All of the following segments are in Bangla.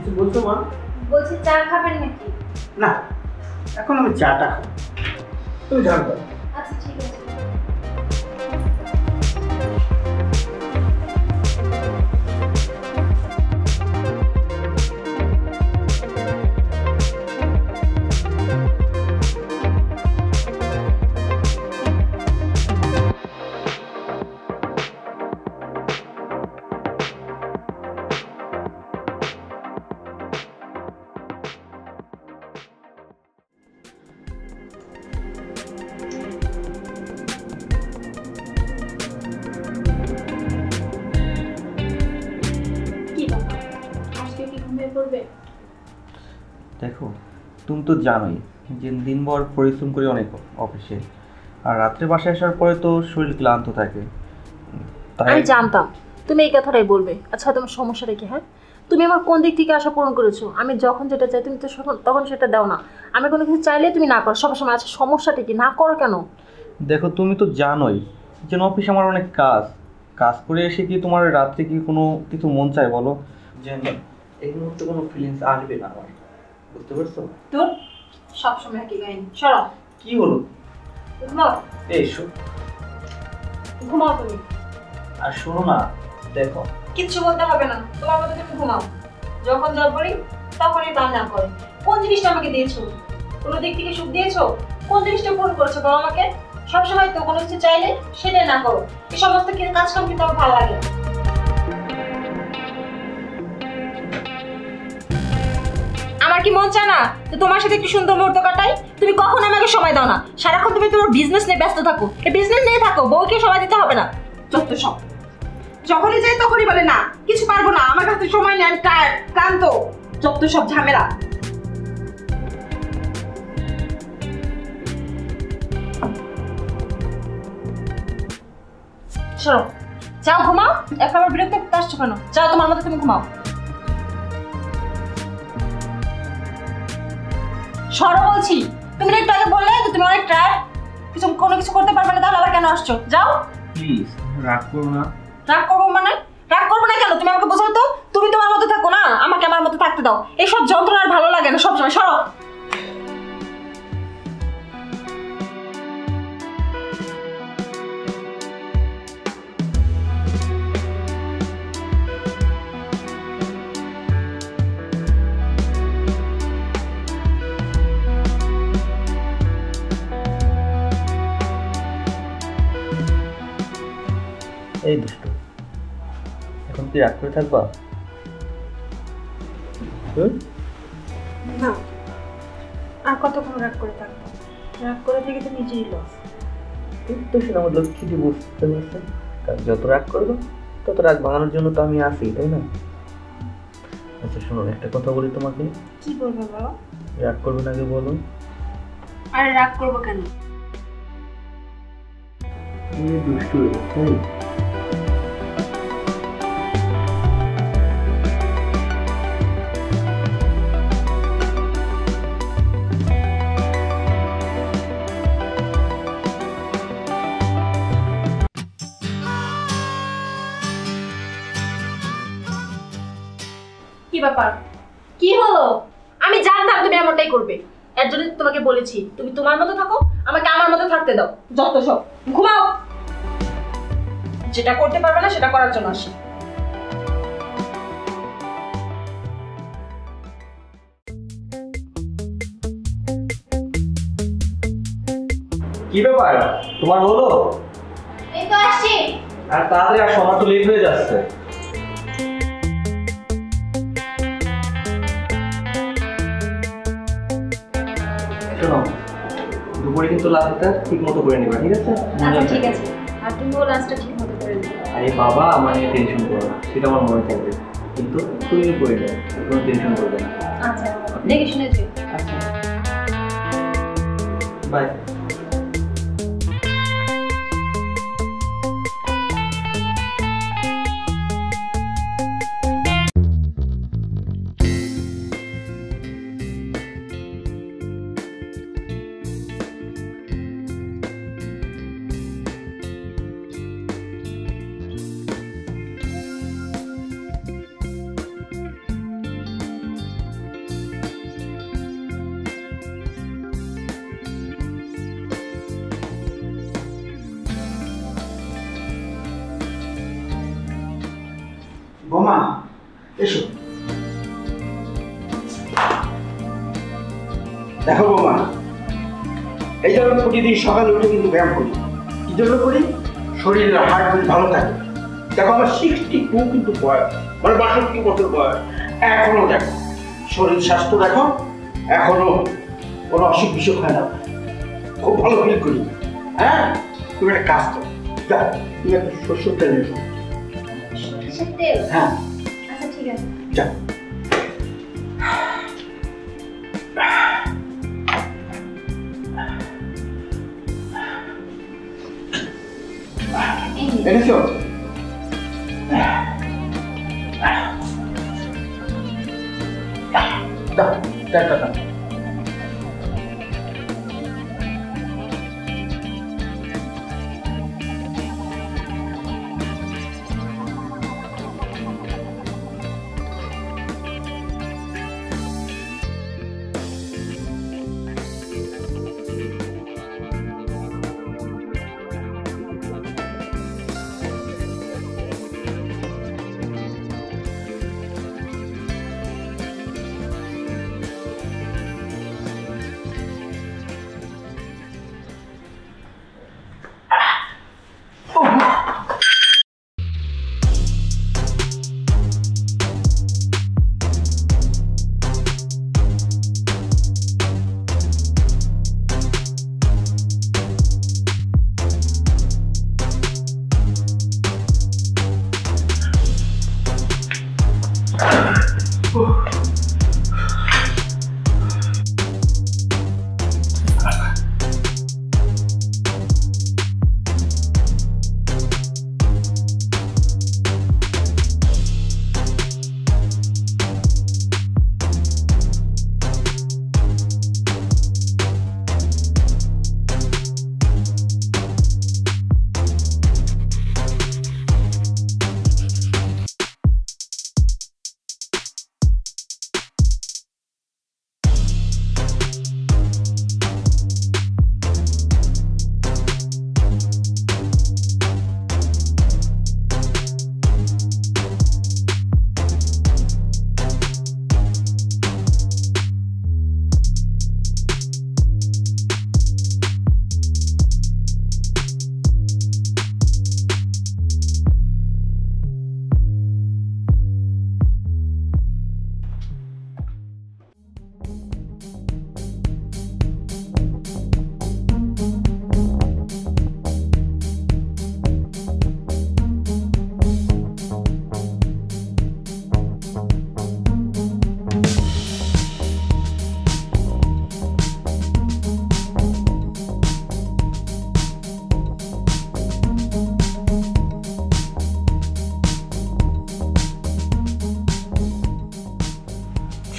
কিছু বলছো মা? বলছি চা খাবেন নাকি? না, এখন আমি চাটা খাবো। তুমি ঝাড় দাও। আচ্ছা ঠিক আছে। দেখো, তুমি তো জানোই যে দিনভর পরিশ্রম করি অনেক অফিসে, আর রাত্রে বাসায় আসার পরে তো শরীর ক্লান্ত থাকে। আমি জানতাম তুমি এই কথাটাই বলবে। আচ্ছা তোমার সমস্যাটা কি? হ্যাঁ, তুমি আমার কোন দিক থেকে আশা পূরণ করেছো? আমি যখন যেটা চাই তুমি তো তখন সেটা দাও না। আমি কোনো কিছু চাইলে তুমি না করো সবসময়। আচ্ছা সমস্যাটা কি? না করো কেন? দেখো, তুমি তো জানোই যে অফিসে আমার অনেক কাজ কাজ করে এসে কি তোমার রাত্রে কি কোনো কিছু মন চায় বলো? যে এই মুহূর্তে কোনো ফিলিংস আসবে না আমার, বুঝতে পারছো? তোর সবসময় একই কাহিনী। সরো। কি হলো? ঘুমাও। এসো। ঘুমাও তুমি। আর শোনো না, দেখো কিচ্ছু বলতে হবে না, তোমার মতো তুমি ঘুমাও। যখন যা বলি তখনই তা না করে। কোন জিনিসটা আমাকে দিয়েছো? কোনো দিক থেকে সুখ দিয়েছো? কোন জিনিসটা পূরণ করেছো বলো আমাকে? সবসময় তো কোনো কিছু চাইলে সেটাই না করো। এই সমস্ত কাজ কাম কিন্তু আমার ভালো লাগে না। আমার কি মন চায় না যে তোমার সাথে একটু সুন্দর মুহূর্ত কাটাই? তুমি কখন আমাকে সময় দাও না, সারাক্ষণ তুমি তোমার বিজনেস নিয়ে ব্যস্ত থাকো। এই বিজনেস নিয়ে থাকো, বউকে সময় দিতে হবে না। যত সব যখনই যাই তখনই বলে না কিছু পারবো না, আমার কাছে সময় নেই, আমি টায়ার্ড ক্লান্ত। যত সব ঝামেলা। সরো, যাও ঘুমাও। এখন আমার বিরক্ত করতে আসছো কেন? যাও তোমার মতো তুমি ঘুমাও। সরো বলছি। তুমি একটু আগে বললে যে তুমি অনেক টায়ার্ড, কোনো কিছু করতে পারবে না, তাহলে আবার কেন আসছো? যাও। প্লিজ রাগ করো না। রাগ করবো মানে? রাগ করবো না কেন? তুমি আমাকে বোঝাও তো। তুমি তোমার মতো থাকো না, আমাকে আমার মতো থাকতে দাও। এইসব যন্ত্রণা আর ভালো লাগে না সবসময়। সরো। এই দুষ্টু, এখন তুই রাগ করে থাকবা? না, আর কতক্ষণ রাগ করে থাকবো? রাগ করে থেকে তো নিজেই লস। তুই তো সেটা আমার লক্ষ্মীটি বুঝতে পারছে, কারণ যত রাগ করবো তত রাগ ভাঙানোর জন্য তো আমি আসি, তাই না? আচ্ছা শোনো, একটা কথা বলি তোমাকে। কি বলবো বলো? রাগ করবে না আগে বলো। আরে রাগ করবো কেন? দুষ্টু তাই। কি ব্যাপার? কি হলো? আমি জানতাম তুমি এমনটাই করবে। এর জন্য তোমাকে বলেছি তুমি তোমার মতো থাকো, আমাকে আমার মতো থাকতে দাও। যত সব। ঘুমাও। যেটা করতে পারবে না সেটা করার জন্য আসি। কি ব্যাপার, তোমার হলো? এই তো আসছি। আর তাড়াতাড়ি আর সময় তো লেট হয়ে যাচ্ছে। শোনো, দুপুরে কিন্তু লাঞ্চটা ঠিক মতো করে নিবা, ঠিক আছে? আচ্ছা ঠিক আছে। আর তুমিও লাঞ্চটা ঠিক মতো করে নিও। আরে বাবা, আমার নিয়ে টেনশন করো না, সেটা আমার মনে থাকবে। কিন্তু তুমি করে নেবে, কোনো টেনশন করবে না। আচ্ছা দেখে শুনে যাই। আচ্ছা, বাই। বোমা এসো। দেখো বোমা, এই জন্য প্রতিদিন সকালে উঠে কিন্তু ব্যায়াম করি। কি জন্য করি? শরীরের হার্টবিট ভালো থাকে। দেখো আমার 62 কিন্তু বয়স, মানে 62 বছর বয়স। এখনো দেখো শরীর স্বাস্থ্য দেখো, এখনো কোনো অসুখ বিসুখ হয় না, খুব ভালো ফিল করি। হ্যাঁ, তুমি একটা কাজ করো, যাও তুমি একটা সরষের তেল এসো। সরষের তেল? হ্যাঁ, আচ্ছা ঠিক আছে। যাও। এনেছো? দাও, তেলটা দাও।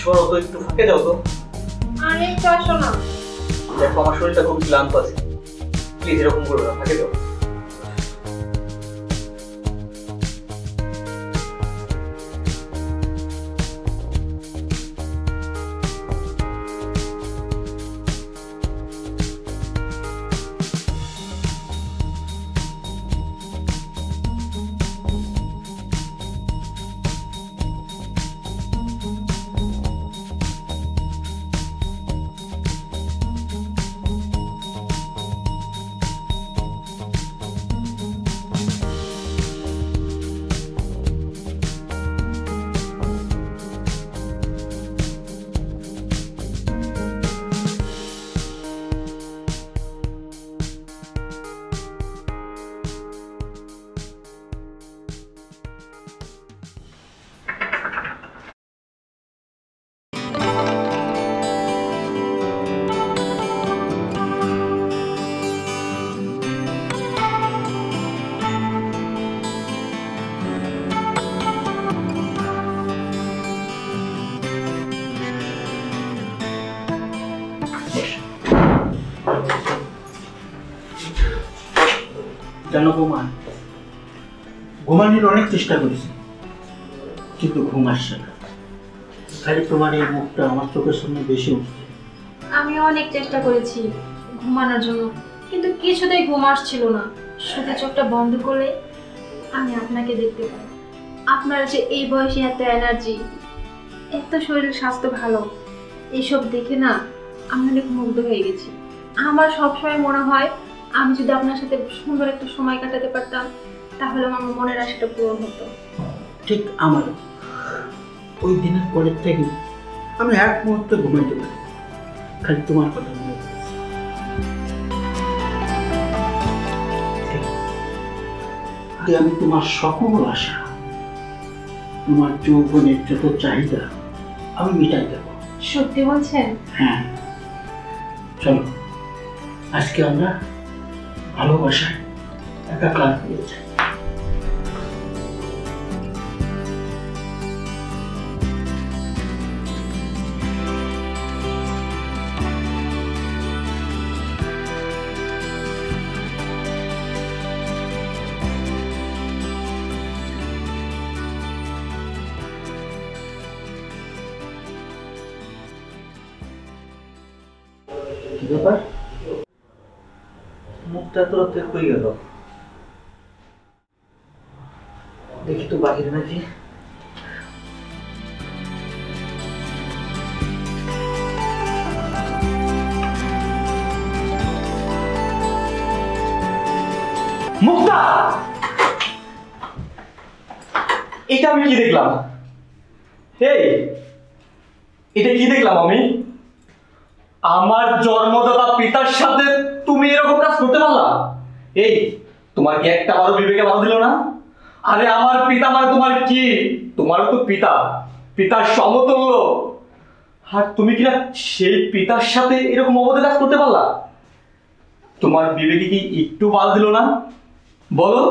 সরো তো, একটু ফাঁকে যাও তো। আরে তো আসো না। দেখো আমার শরীরটা খুব ক্লান্ত আছে, প্লিজ এরকম করো না, ফাঁকে যাও। জানো বোমা, ঘুমানোর অনেক চেষ্টা করেছি কিন্তু ঘুম আসছে না। খালি তোমার এই মুখটা আমার চোখের সামনে বেশি উঠছে। আমি অনেক চেষ্টা করেছি ঘুমানোর জন্য, কিন্তু কিছুতেই ঘুম আসছিল না। শুধু চোখটা বন্ধ করলে আমি আপনাকে দেখতে পাই। আপনার যে এই বয়সে এত এনার্জি, এত শরীর স্বাস্থ্য ভালো, এইসব দেখে না আমি অনেক মুগ্ধ হয়ে গেছি। আমার সবসময় মনে হয় আমি যদি আপনার সাথে সুন্দর একটা সময় কাটাতে পারতাম তাহলে আমার মনের আশাটা পূরণ হতো। ঠিক আমারও ওই দিনের পরের থেকে আমি এক মুহূর্তে ঘুমাইতে পারি, খালি তোমার কথা মনে পড়ছে। যে আমি তোমার সকল আশা, তোমার যৌবনের যত চাহিদা আমি মিটাই দেবো। সত্যি বলছেন? হ্যাঁ, চলো আজকে আমরা ভালোবাসায় একাকার হয়ে যাই। কি ব্যাপার? মুখটা এত রাত্রে কই গেল? দেখি তো বাহিরে নাকি। মুক্তা, এটা আমি কি দেখলাম? এই, এটা কি দেখলাম আমি? আমার জন্মদাতা পিতার সাথে তুমি এরকম কাজ করতে পারলা? এই, তোমার কি একটা বারো বিবেকে বাধা দিল না? আরে আমার পিতা মানে তোমার কি? তোমারও তো পিতা, পিতার সমতুল্য। আর তুমি কিনা সেই পিতার সাথে এরকম অবৈধ কাজ করতে পারলা? তোমার বিবেকে কি একটু বাধা দিল না? বলো।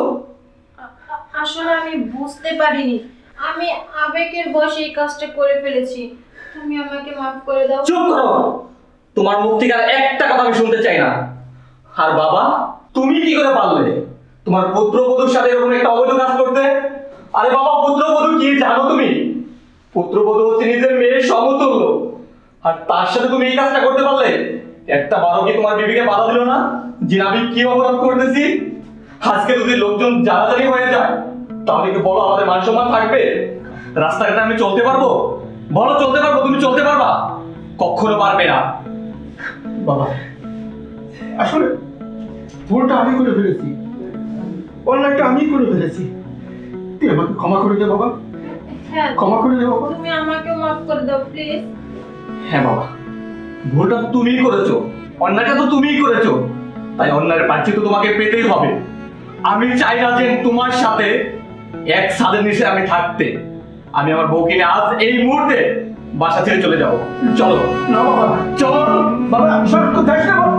আসলে আমি বুঝতে পারিনি, আমি আবেগের বশে এই কাজটা করে ফেলেছি। তুমি আমাকে মাফ করে দাও। চুপ করো, তোমার মুখ থেকে আর একটা কথা আমি শুনতে চাই না। আর বাবা, তুমি কি করে পারলে তোমার পুত্রবধূর সাথে এরকম একটা অবৈধ কাজ করতে? আরে বাবা, পুত্রবধূ কি জানো তুমি? পুত্রবধূ হচ্ছে নিজের মেয়ের সমতুল্য, আর তার সাথে তুমি এই কাজটা করতে পারলে? একটা বারো কি তোমার বিবিকে বাধা দিল না যে আমি কি অপরাধ করতেছি? আজকে যদি লোকজন জানাজানি হয়ে যায় তাহলে কি বলো আমাদের মান সম্মান থাকবে? রাস্তাঘাটে আমি চলতে পারবো? বলো, চলতে পারবো? তুমি চলতে পারবা? কখনো পারবে না। বাবা, আসলে ভুলটা আমি করে ফেলেছি, অন্যায়টা আমি করে ফেলেছি। তুই আমাকে ক্ষমা করে দে বাবা, হ্যাঁ, ক্ষমা করে দে বাবা। তুমি আমাকে মাফ করে দাও প্লিজ। হ্যাঁ বাবা, ভুলটা তো তুমিই করেছো, অন্যায়টা তো তুমিই করেছো, তাই অন্যায়ের প্রায়শ্চিত্ত তোমাকে পেতেই হবে। আমি চাই না যে তোমার সাথে এক ছাদের নিচে আমি থাকতে। আমি আমার বউকে নিয়ে আজ এই মুহূর্তে বাসা ছেড়ে চলে যাবো। চলো। না বাবা, চলো বাবা, সব কোথায় যাবো?